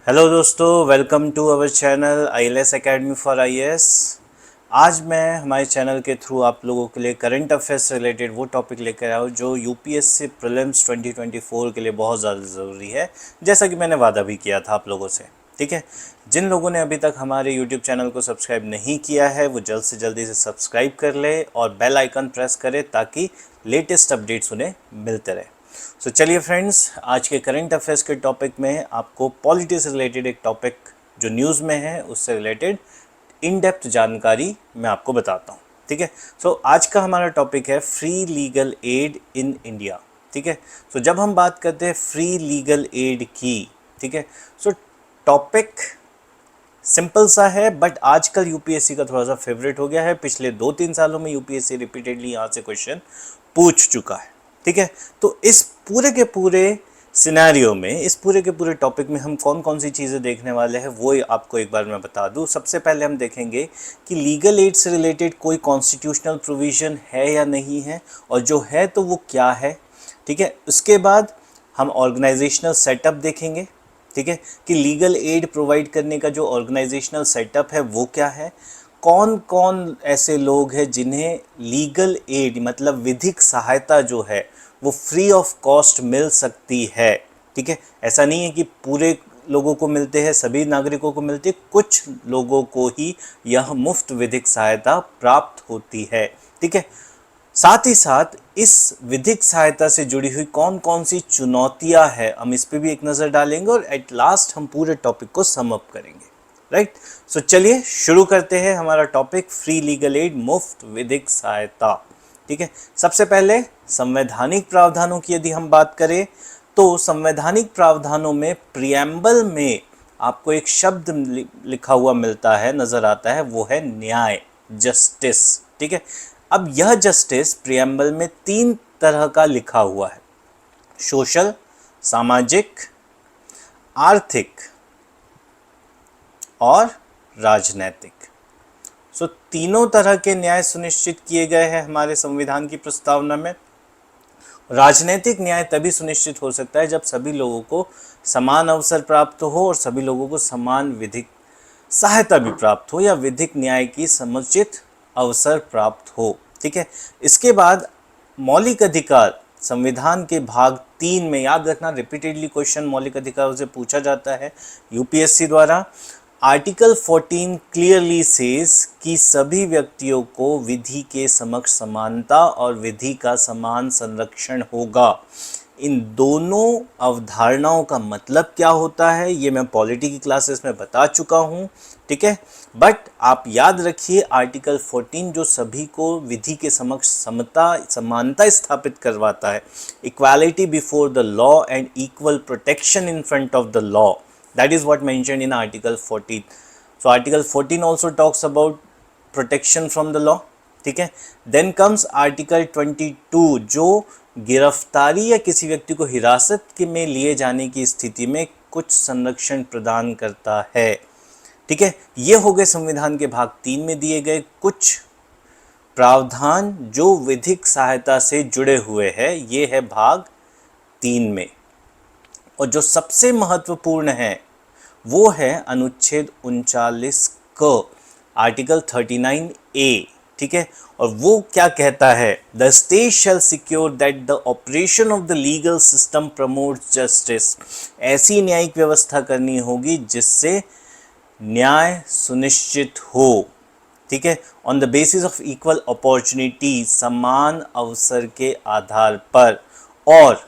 Hello दोस्तों, welcome to our channel ILS academy for IAS. आज मैं हमारे चैनल के थ्रू आप लोगों के लिए करंट अफेयर्स से रिलेटेड वो टॉपिक लेकर आया हूँ जो यूपीएससी प्रीलिम्स 2024 के लिए बहुत ज़्यादा ज़रूरी है, जैसा कि मैंने वादा भी किया था आप लोगों से। ठीक है, जिन लोगों ने अभी तक हमारे यूट्यूब चैनल को सब्सक्राइब नहीं किया है वो जल्द से जल्दी से सब्सक्राइब कर ले और बेल आइकन प्रेस करे ताकि लेटेस्ट अपडेट्स उन्हें मिलते रहे। सो चलिए फ्रेंड्स, आज के करंट अफेयर्स के टॉपिक में आपको पॉलिटी से रिलेटेड एक टॉपिक जो न्यूज़ में है उससे रिलेटेड इन डेप्थ जानकारी मैं आपको बताता हूँ। ठीक है, सो आज का हमारा टॉपिक है free legal add in India. ठीक है, सो जब हम बात करते हैं फ्री लीगल एड की, ठीक है, सो टॉपिक सिंपल सा है बट आजकल यूपीएससी का थोड़ा सा फेवरेट हो गया है। पिछले 2-3 सालों में यूपीएससी रिपीटेडली यहाँ से क्वेश्चन पूछ चुका है। ठीक है, तो इस पूरे के पूरे सिनेरियो में, इस पूरे के पूरे टॉपिक में हम कौन कौन सी चीज़ें देखने वाले हैं वो आपको एक बार मैं बता दूं। सबसे पहले हम देखेंगे कि लीगल एड से रिलेटेड कोई कॉन्स्टिट्यूशनल प्रोविज़न है या नहीं है, और जो है तो वो क्या है। ठीक है, उसके बाद हम ऑर्गेनाइजेशनल सेटअप देखेंगे। ठीक है, कि लीगल एड प्रोवाइड करने का जो ऑर्गेनाइजेशनल सेटअप है वो क्या है, कौन कौन ऐसे लोग हैं जिन्हें लीगल एड मतलब विधिक सहायता जो है वो फ्री ऑफ कॉस्ट मिल सकती है। ठीक है, ऐसा नहीं है कि पूरे लोगों को मिलते हैं, सभी नागरिकों को मिलती है, कुछ लोगों को ही यह मुफ्त विधिक सहायता प्राप्त होती है। ठीक है, साथ ही साथ इस विधिक सहायता से जुड़ी हुई कौन कौन सी चुनौतियां हैं हम इस पे भी एक नज़र डालेंगे और एट लास्ट हम पूरे टॉपिक को सम अप करेंगे। राइट, सो चलिए शुरू करते हैं हमारा टॉपिक फ्री लीगल एड मुफ्त विधिक सहायता। ठीक है, सबसे पहले संवैधानिक प्रावधानों की यदि हम बात करें तो संवैधानिक प्रावधानों में प्रियम्बल में आपको एक शब्द लिखा हुआ मिलता है, नजर आता है, वो है न्याय, जस्टिस। ठीक है, अब यह जस्टिस प्रियम्बल में 3 तरह का लिखा हुआ है, सोशल, सामाजिक, आर्थिक और राजनैतिक। सो तीनों तरह के न्याय सुनिश्चित किए गए हैं हमारे संविधान की प्रस्तावना में। राजनीतिक न्याय तभी सुनिश्चित हो सकता है जब सभी लोगों को समान अवसर प्राप्त हो और सभी लोगों को समान विधिक सहायता भी प्राप्त हो या विधिक न्याय की समुचित अवसर प्राप्त हो। ठीक है, इसके बाद मौलिक अधिकार संविधान के भाग 3 में, याद रखना रिपीटेडली क्वेश्चन मौलिक अधिकारों से पूछा जाता है यूपीएससी द्वारा। आर्टिकल 14 क्लियरली सेज कि सभी व्यक्तियों को विधि के समक्ष समानता और विधि का समान संरक्षण होगा। इन दोनों अवधारणाओं का मतलब क्या होता है ये मैं पॉलिटी की क्लासेस में बता चुका हूँ। ठीक है, बट आप याद रखिए आर्टिकल 14 जो सभी को विधि के समक्ष समता समानता स्थापित करवाता है, equality before the law and equal protection in front of the law, that is what mentioned in article 14. So article 14 also talks about protection from the law. ठीक है, then comes article 22 जो गिरफ्तारी या किसी व्यक्ति को हिरासत के में लिए जाने की स्थिति में कुछ संरक्षण प्रदान करता है। ठीक है, ये हो गए संविधान के भाग 3 में दिए गए कुछ प्रावधान जो विधिक सहायता से जुड़े हुए हैं, ये है भाग 3 में। और जो सबसे महत्वपूर्ण है वो है अनुच्छेद 39 क, आर्टिकल 39A। ठीक है, और वो क्या कहता है, the state shall secure that the operation of the legal system promotes justice. ऐसी न्यायिक व्यवस्था करनी होगी जिससे न्याय सुनिश्चित हो। ठीक है, on the basis of equal opportunity, समान अवसर के आधार पर, और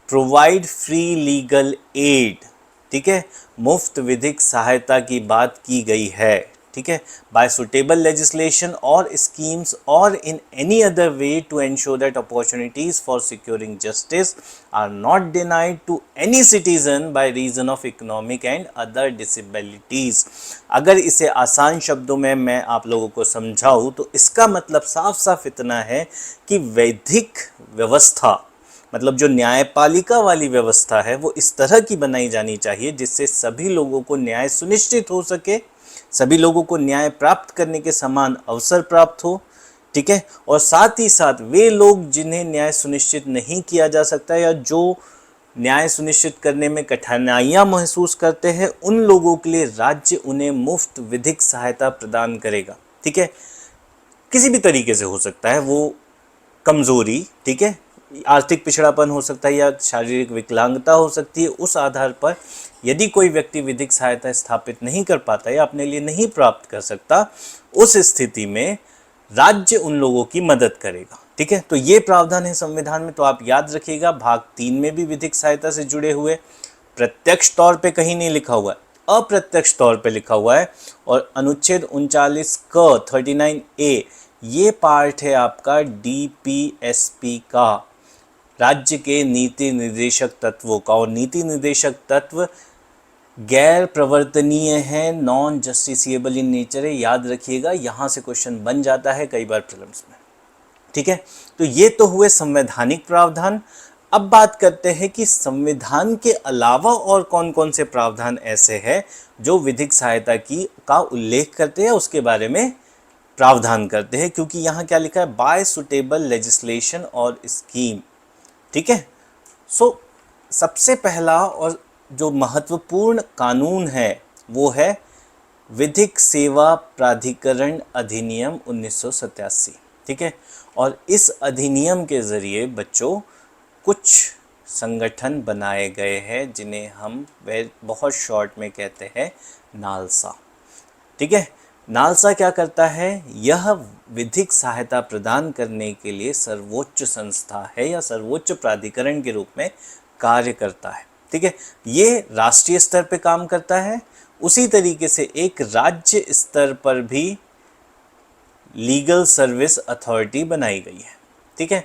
प्रोवाइड फ्री लीगल एड। ठीक है, मुफ्त विधिक सहायता की बात की गई है। ठीक है, बाय सुटेबल लेजिस्लेशन और स्कीम्स और in any other way to ensure that opportunities for securing justice are not denied to any citizen by reason of economic and other disabilities. अगर इसे आसान शब्दों में मैं आप लोगों को समझाऊं तो इसका मतलब साफ साफ इतना है कि वैधिक व्यवस्था मतलब जो न्यायपालिका वाली व्यवस्था है वो इस तरह की बनाई जानी चाहिए जिससे सभी लोगों को न्याय सुनिश्चित हो सके, सभी लोगों को न्याय प्राप्त करने के समान अवसर प्राप्त हो। ठीक है, और साथ ही साथ वे लोग जिन्हें न्याय सुनिश्चित नहीं किया जा सकता या जो न्याय सुनिश्चित करने में कठिनाइयां महसूस करते हैं उन लोगों के लिए राज्य उन्हें मुफ्त विधिक सहायता प्रदान करेगा। ठीक है, किसी भी तरीके से हो सकता है, वो कमजोरी, ठीक है, आर्थिक पिछड़ापन हो सकता है या शारीरिक विकलांगता हो सकती है, उस आधार पर यदि कोई व्यक्ति विधिक सहायता स्थापित नहीं कर पाता या अपने लिए नहीं प्राप्त कर सकता, उस स्थिति में राज्य उन लोगों की मदद करेगा। ठीक है, तो ये प्रावधान है संविधान में। तो आप याद रखिएगा, भाग 3 में भी विधिक सहायता से जुड़े हुए प्रत्यक्ष तौर पे कहीं नहीं लिखा हुआ है, अप्रत्यक्ष तौर पे लिखा हुआ है। और अनुच्छेद 39 क 39A ये पार्ट है आपका DPSP का, राज्य के नीति निर्देशक तत्वों का। और नीति निर्देशक तत्व गैर प्रवर्तनीय है, नॉन जस्टिसिएबल इन नेचर है, याद रखिएगा, यहाँ से क्वेश्चन बन जाता है कई बार प्रीलिम्स में। ठीक है, तो ये तो हुए संवैधानिक प्रावधान। अब बात करते हैं कि संविधान के अलावा और कौन कौन से प्रावधान ऐसे हैं जो विधिक सहायता का उल्लेख करते हैं, उसके बारे में प्रावधान करते हैं। क्योंकि यहाँ क्या लिखा है, बाय सुटेबल लेजिस्लेशन और स्कीम। ठीक है, सो सबसे पहला और जो महत्वपूर्ण कानून है वो है विधिक सेवा प्राधिकरण अधिनियम 1987। ठीक है, और इस अधिनियम के ज़रिए बच्चों कुछ संगठन बनाए गए हैं जिन्हें हम बहुत शॉर्ट में कहते हैं नालसा। ठीक है, नालसा क्या करता है, यह विधिक सहायता प्रदान करने के लिए सर्वोच्च संस्था है या सर्वोच्च प्राधिकरण के रूप में कार्य करता है। ठीक है, ये राष्ट्रीय स्तर पे काम करता है। उसी तरीके से एक राज्य स्तर पर भी लीगल सर्विस अथॉरिटी बनाई गई है। ठीक है,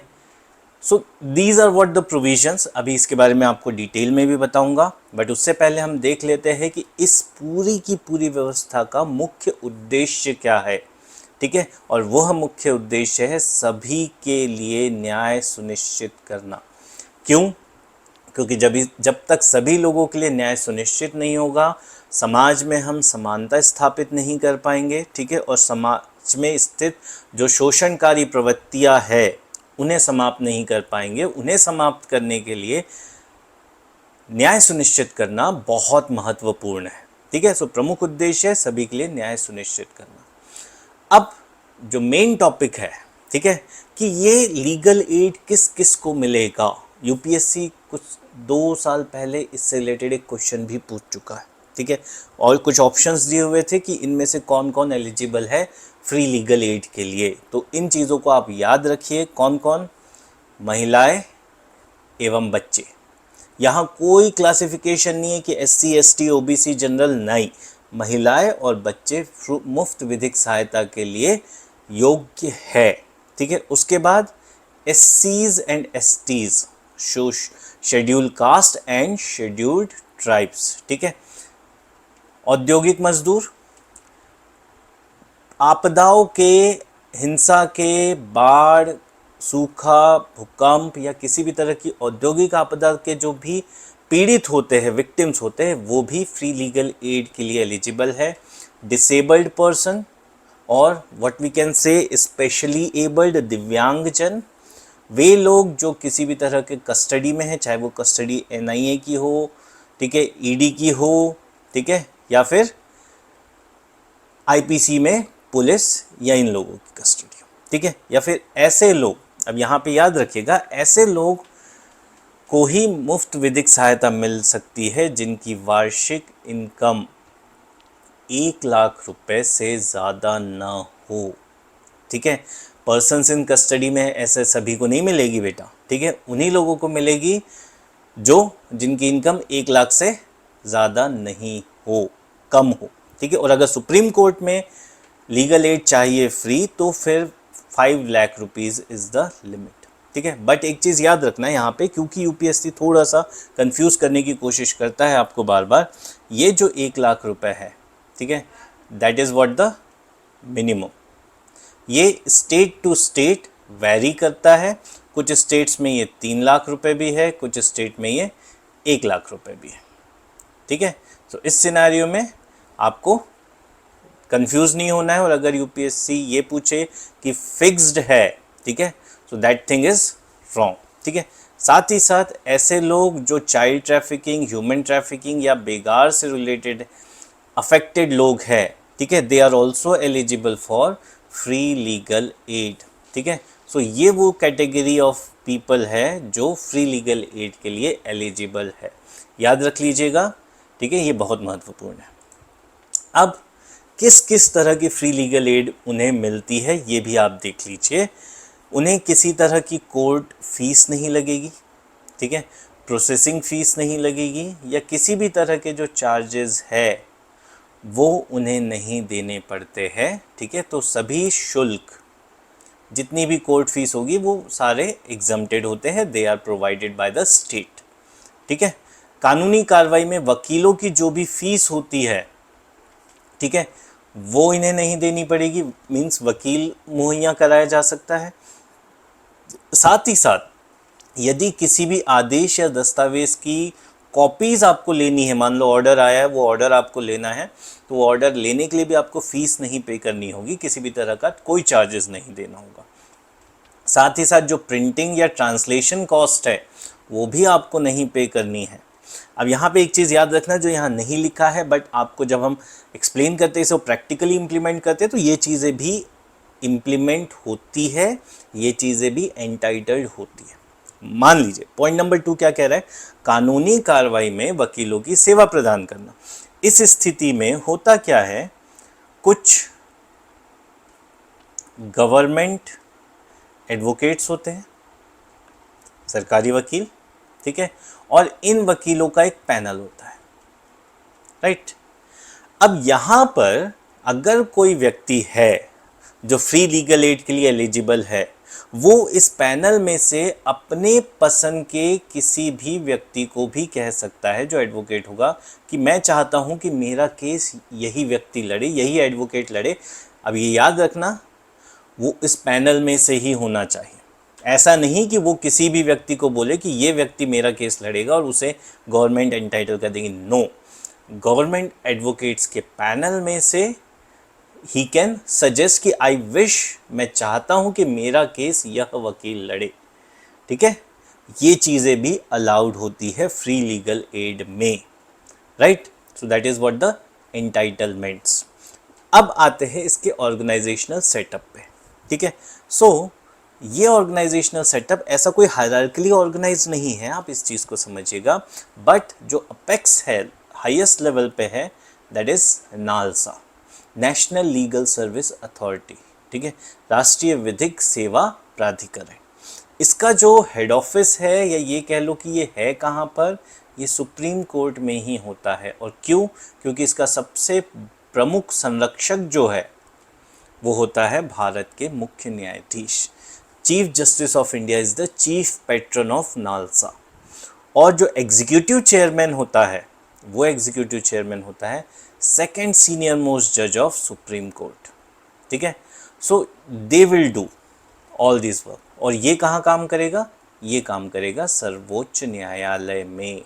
so these are what the provisions. अभी इसके बारे में आपको डिटेल में भी बताऊंगा, बट उससे पहले हम देख लेते हैं कि इस पूरी की पूरी व्यवस्था का मुख्य उद्देश्य क्या है। ठीक है, और वह मुख्य उद्देश्य है सभी के लिए न्याय सुनिश्चित करना। क्यों? क्योंकि जब तक सभी लोगों के लिए न्याय सुनिश्चित नहीं होगा, समाज में हम समानता स्थापित नहीं कर पाएंगे। ठीक है, और समाज में स्थित जो शोषणकारी प्रवृत्तियां है उन्हें समाप्त नहीं कर पाएंगे। उन्हें समाप्त करने के लिए न्याय सुनिश्चित करना बहुत महत्वपूर्ण है। ठीक है, सो प्रमुख उद्देश्य है सभी के लिए न्याय सुनिश्चित करना। अब जो मेन टॉपिक है, ठीक है, कि ये लीगल एड किस किस को मिलेगा, यूपीएससी कुछ 2 साल पहले इससे रिलेटेड एक क्वेश्चन भी पूछ चुका है। ठीक है, और कुछ ऑप्शंस दिए हुए थे कि इनमें से कौन कौन एलिजिबल है फ्री लीगल एड के लिए। तो इन चीज़ों को आप याद रखिए, कौन कौन, महिलाएं एवं बच्चे। यहाँ कोई क्लासिफिकेशन नहीं है कि SC ST OBC जनरल, नहीं, महिलाएं और बच्चे मुफ्त विधिक सहायता के लिए योग्य है। ठीक है, उसके बाद SCs and STs, schedule caste and scheduled tribes. ठीक है, औद्योगिक मजदूर, आपदाओं के, हिंसा के, बाढ़, सूखा, भूकंप या किसी भी तरह की औद्योगिक आपदा के जो भी पीड़ित होते हैं, विक्टिम्स होते हैं, वो भी फ्री लीगल एड के लिए एलिजिबल है। डिसेबल्ड पर्सन और what we can say specially abled, दिव्यांगजन, वे लोग जो किसी भी तरह के कस्टडी में है, चाहे वो कस्टडी NIA की हो, ठीक है, ED की हो, ठीक है, या फिर IPC में पुलिस या इन लोगों की कस्टडी हो। ठीक है, या फिर ऐसे लोग, अब यहाँ पे याद रखिएगा, ऐसे लोग को ही मुफ्त विधिक सहायता मिल सकती है जिनकी वार्षिक इनकम 1 लाख रुपए से ज़्यादा ना हो। ठीक है, पर्सन्स इन कस्टडी में ऐसे सभी को नहीं मिलेगी बेटा। ठीक है, उन्हीं लोगों को मिलेगी जिनकी इनकम 1 लाख से ज़्यादा नहीं हो, कम हो। ठीक है, और अगर सुप्रीम कोर्ट में लीगल एड चाहिए फ्री तो फिर 5 lakh rupees is the limit. ठीक है, बट एक चीज़ याद रखना है यहाँ पे, क्योंकि यूपीएससी थोड़ा सा कंफ्यूज करने की कोशिश करता है आपको बार बार, ये जो 1 लाख रुपए है, ठीक है, that is what the minimum. ये स्टेट टू स्टेट वैरी करता है, कुछ स्टेट्स में ये 3 लाख रुपए भी है, कुछ स्टेट में ये 1 लाख रुपए भी है। ठीक है, तो इस सिनेरियो में आपको कंफ्यूज नहीं होना है। और अगर यूपीएससी ये पूछे कि फिक्स्ड है, ठीक है, so that thing is wrong. ठीक है, साथ ही साथ ऐसे लोग जो चाइल्ड ट्रैफिकिंग, ह्यूमन ट्रैफिकिंग या बेगार से रिलेटेड अफेक्टेड लोग हैं, ठीक है, they are also eligible for free legal aid, ठीक है। सो ये वो कैटेगरी ऑफ पीपल है जो फ्री लीगल एड के लिए एलिजिबल है, याद रख लीजिएगा, ठीक है, ये बहुत महत्वपूर्ण है। अब किस किस तरह की फ्री लीगल एड उन्हें मिलती है ये भी आप देख लीजिए। उन्हें किसी तरह की कोर्ट फीस नहीं लगेगी, ठीक है, प्रोसेसिंग फीस नहीं लगेगी, या किसी भी तरह के जो चार्जेस है वो उन्हें नहीं देने पड़ते हैं, ठीक है। तो सभी शुल्क, जितनी भी कोर्ट फीस होगी वो सारे एग्जम्प्टेड होते हैं, they are provided by the state, ठीक है। कानूनी कार्रवाई में वकीलों की जो भी फीस होती है, ठीक है, वो इन्हें नहीं देनी पड़ेगी, मीन्स वकील मुहैया कराया जा सकता है। साथ ही साथ यदि किसी भी आदेश या दस्तावेज की कॉपीज़ आपको लेनी है, मान लो ऑर्डर आया है, वो ऑर्डर आपको लेना है, तो वो ऑर्डर लेने के लिए भी आपको फ़ीस नहीं पे करनी होगी, किसी भी तरह का कोई चार्जेस नहीं देना होगा। साथ ही साथ जो प्रिंटिंग या ट्रांसलेशन कॉस्ट है वो भी आपको नहीं पे करनी है। अब यहाँ पे एक चीज़ याद रखना जो यहाँ नहीं लिखा है, बट आपको जब हम एक्सप्लेन करते हैं, इसे प्रैक्टिकली इम्प्लीमेंट करते हैं, तो ये चीज़ें भी इम्प्लीमेंट होती है, ये चीज़ें भी एंटाइटल्ड होती है। मान लीजिए पॉइंट नंबर 2 क्या कह रहा है, कानूनी कार्रवाई में वकीलों की सेवा प्रदान करना। इस स्थिति में होता क्या है, कुछ गवर्नमेंट एडवोकेट्स होते हैं, सरकारी वकील, ठीक है, और इन वकीलों का एक पैनल होता है, राइट। अब यहाँ पर अगर कोई व्यक्ति है जो फ्री लीगल एड के लिए एलिजिबल है, वो इस पैनल में से अपने पसंद के किसी भी व्यक्ति को भी कह सकता है जो एडवोकेट होगा कि मैं चाहता हूं कि मेरा केस यही व्यक्ति लड़े, यही एडवोकेट लड़े। अब ये याद रखना, वो इस पैनल में से ही होना चाहिए। ऐसा नहीं कि वो किसी भी व्यक्ति को बोले कि ये व्यक्ति मेरा केस लड़ेगा और उसे गवर्नमेंट एंटाइटल कर देगी। नो, गवर्नमेंट एडवोकेट्स के पैनल में से ही कैन सजेस्ट कि आई विश, मैं चाहता हूं कि मेरा केस यह वकील लड़े, ठीक है। ये चीज़ें भी अलाउड होती है फ्री लीगल एड में, right. So that is what the entitlements. अब आते हैं इसके ऑर्गेनाइजेशनल सेटअप पे, ठीक है। सो ये ऑर्गेनाइजेशनल सेटअप ऐसा कोई हायरार्किकली ऑर्गेनाइज नहीं है, आप इस चीज़ को समझिएगा, बट जो अपेक्स है, हाईएस्ट लेवल पे है, that is NALSA, national legal service authority, ठीक है, राष्ट्रीय विधिक सेवा प्राधिकरण। इसका जो हेड ऑफिस है, या ये कह लो कि ये है कहाँ पर, ये सुप्रीम कोर्ट में ही होता है। और क्यों? क्योंकि इसका सबसे प्रमुख संरक्षक जो है वो होता है भारत के मुख्य न्यायाधीश। Chief justice of India is the chief pattern of NALSA. और जो एग्जीक्यूटिव चेयरमैन होता है, वो एग्जीक्यूटिव चेयरमैन होता है सेकेंड सीनियर मोस्ट जज ऑफ सुप्रीम कोर्ट, ठीक है। So they will do all this work. और ये कहाँ काम करेगा? ये काम करेगा सर्वोच्च न्यायालय में,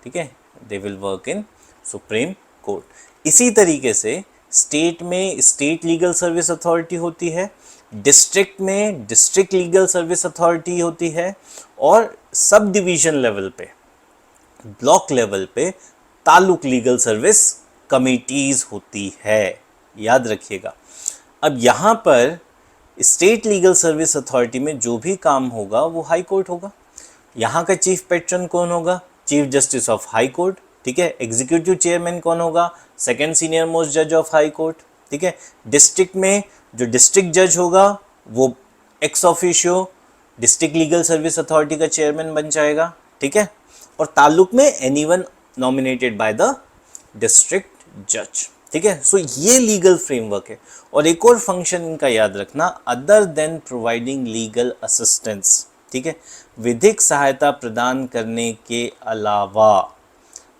ठीक है। They will work in supreme court. इसी तरीके से स्टेट में स्टेट लीगल सर्विस अथॉरिटी होती है, डिस्ट्रिक्ट में डिस्ट्रिक्ट लीगल सर्विस अथॉरिटी होती है, और सब डिवीजन लेवल पे, ब्लॉक लेवल पे तालुक लीगल सर्विस कमिटीज़ होती है, याद रखिएगा। अब यहाँ पर स्टेट लीगल सर्विस अथॉरिटी में जो भी काम होगा वो हाई कोर्ट होगा। यहाँ का चीफ पैट्रन कौन होगा? Chief justice of high court, ठीक है। एग्जीक्यूटिव चेयरमैन कौन होगा? सेकेंड सीनियर मोस्ट जज ऑफ हाई कोर्ट, ठीक है। डिस्ट्रिक्ट में जो डिस्ट्रिक्ट जज होगा वो ex officio district legal service authority का चेयरमैन बन जाएगा, ठीक है। और तालुक में anyone nominated by the district जज, ठीक है। सो ये लीगल फ्रेमवर्क है। और एक और फंक्शन इनका याद रखना, other than providing legal assistance, ठीक है, विधिक सहायता प्रदान करने के अलावा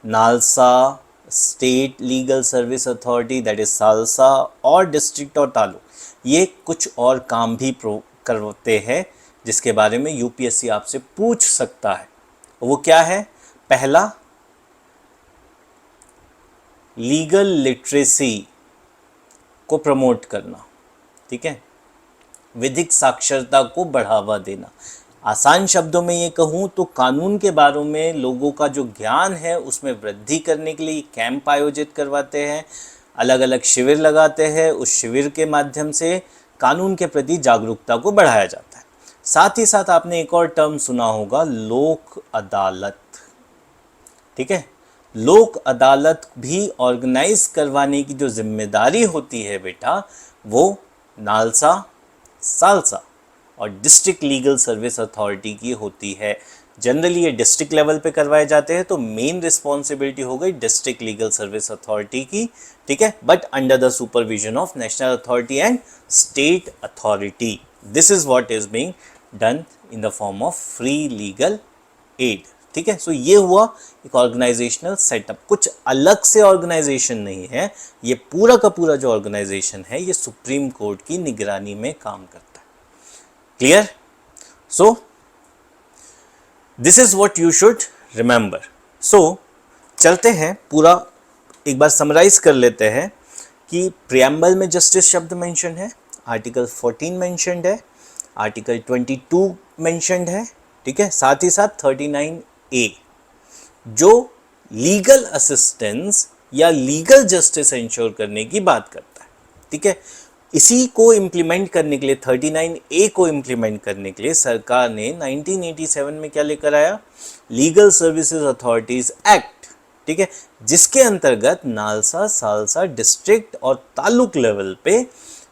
NALSA, state legal service authority that is salsa, और डिस्ट्रिक्ट और तालुक, ये कुछ और काम भी करते हैं जिसके बारे में यूपीएससी आपसे पूछ सकता है। वो क्या है? पहला, लीगल लिटरेसी को प्रमोट करना, ठीक है, विधिक साक्षरता को बढ़ावा देना। आसान शब्दों में ये कहूँ तो कानून के बारे में लोगों का जो ज्ञान है उसमें वृद्धि करने के लिए कैंप आयोजित करवाते हैं, अलग अलग शिविर लगाते हैं। उस शिविर के माध्यम से कानून के प्रति जागरूकता को बढ़ाया जाता है। साथ ही साथ आपने एक और टर्म सुना होगा, लोक अदालत। ठीक है, लोक अदालत भी ऑर्गेनाइज करवाने की जो जिम्मेदारी होती है बेटा, वो नालसा, सालसा और डिस्ट्रिक्ट लीगल सर्विस अथॉरिटी की होती है। जनरली ये डिस्ट्रिक्ट लेवल पे करवाए जाते हैं, तो मेन रिस्पॉन्सिबिलिटी हो गई डिस्ट्रिक्ट लीगल सर्विस अथॉरिटी की। ठीक है, but under the supervision of national authority and state authority. This is what is being done in the form of free legal aid. ठीक है, सो ये हुआ एक ऑर्गेनाइजेशनल सेटअप। कुछ अलग से ऑर्गेनाइजेशन नहीं है, ये पूरा का पूरा जो ऑर्गेनाइजेशन है ये सुप्रीम कोर्ट की निगरानी में काम करता है। Clear? So this is what you should remember. So चलते हैं, पूरा एक बार समराइज कर लेते हैं कि प्रियम्बल में जस्टिस शब्द मेंशन है, आर्टिकल 14 मेंशनड है, आर्टिकल 22 मेंशनड है। ठीक है, साथ ही साथ 39A जो लीगल असिस्टेंस या लीगल जस्टिस इंश्योर करने की बात करता है। ठीक है, इसी को इम्प्लीमेंट करने के लिए, 39A को इम्प्लीमेंट करने के लिए सरकार ने 1987 में क्या लेकर आया, लीगल सर्विसेज अथॉरिटीज एक्ट। ठीक है, जिसके अंतर्गत नालसा, सालसा, डिस्ट्रिक्ट और तालुक लेवल पे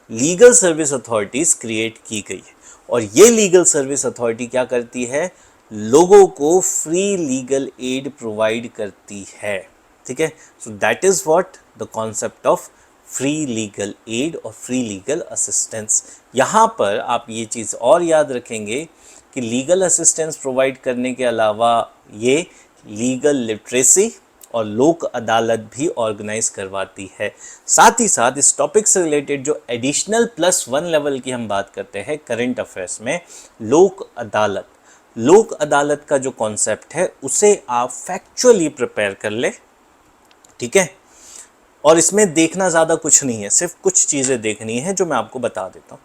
लीगल सर्विस अथॉरिटीज क्रिएट की गई है। और ये लीगल सर्विस अथॉरिटी क्या करती है, लोगों को फ्री लीगल एड प्रोवाइड करती है। ठीक है, so that is what the concept of free legal add और फ्री लीगल असिस्टेंस। यहाँ पर आप ये चीज़ और याद रखेंगे कि लीगल असिस्टेंस प्रोवाइड करने के अलावा ये लीगल लिटरेसी और लोक अदालत भी ऑर्गेनाइज करवाती है। साथ ही साथ इस टॉपिक से रिलेटेड जो एडिशनल +1 लेवल की हम बात करते हैं करंट अफेयर्स में, लोक अदालत, लोक अदालत का जो कॉन्सेप्ट है उसे आप फैक्चुअली प्रिपेयर कर ले। ठीक है, और इसमें देखना ज़्यादा कुछ नहीं है, सिर्फ कुछ चीज़ें देखनी है जो मैं आपको बता देता हूँ।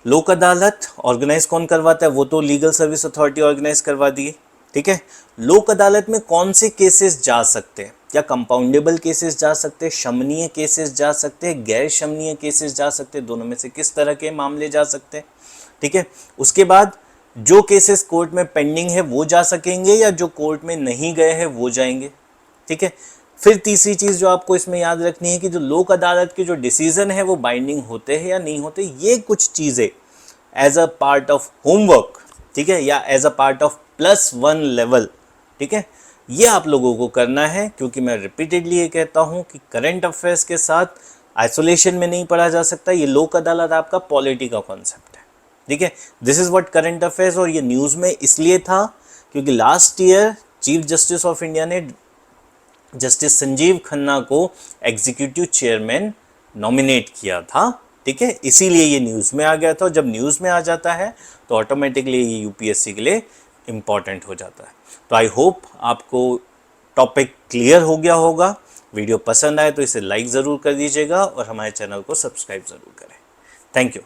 लोक अदालत ऑर्गेनाइज कौन करवाता है, वो तो लीगल सर्विस अथॉरिटी ऑर्गेनाइज करवा दी है। ठीक है, लोक अदालत में कौन से केसेस जा सकते हैं, क्या कंपाउंडेबल केसेस जा सकते हैं, शमनीय केसेस जा सकते हैं, गैर शमनीय केसेस जा सकते हैं, दोनों में से किस तरह के मामले जा सकते हैं। ठीक है, उसके बाद जो केसेस कोर्ट में पेंडिंग है वो जा सकेंगे या जो कोर्ट में नहीं गए हैं वो जाएंगे। ठीक है, फिर तीसरी चीज़ जो आपको इसमें याद रखनी है कि जो लोक अदालत के जो डिसीजन है वो बाइंडिंग होते हैं या नहीं होते। ये कुछ चीज़ें as a part of homework, ठीक है, या as a part of +1 level, ठीक है, ये आप लोगों को करना है। क्योंकि मैं रिपीटेडली ये कहता हूँ कि करंट अफेयर्स के साथ आइसोलेशन में नहीं पढ़ा जा सकता। ये लोक अदालत आपका पॉलिटी का कॉन्सेप्ट है। ठीक है, this is what current affairs. और ये न्यूज़ में इसलिए था क्योंकि last year chief justice of India ने जस्टिस संजीव खन्ना को एग्जीक्यूटिव चेयरमैन नॉमिनेट किया था। ठीक है, इसीलिए ये न्यूज़ में आ गया था। जब न्यूज़ में आ जाता है तो ऑटोमेटिकली ये यूपीएससी के लिए इम्पॉर्टेंट हो जाता है। तो आई होप आपको टॉपिक क्लियर हो गया होगा। वीडियो पसंद आए तो इसे लाइक ज़रूर कर दीजिएगा और हमारे चैनल को सब्सक्राइब ज़रूर करें। Thank you.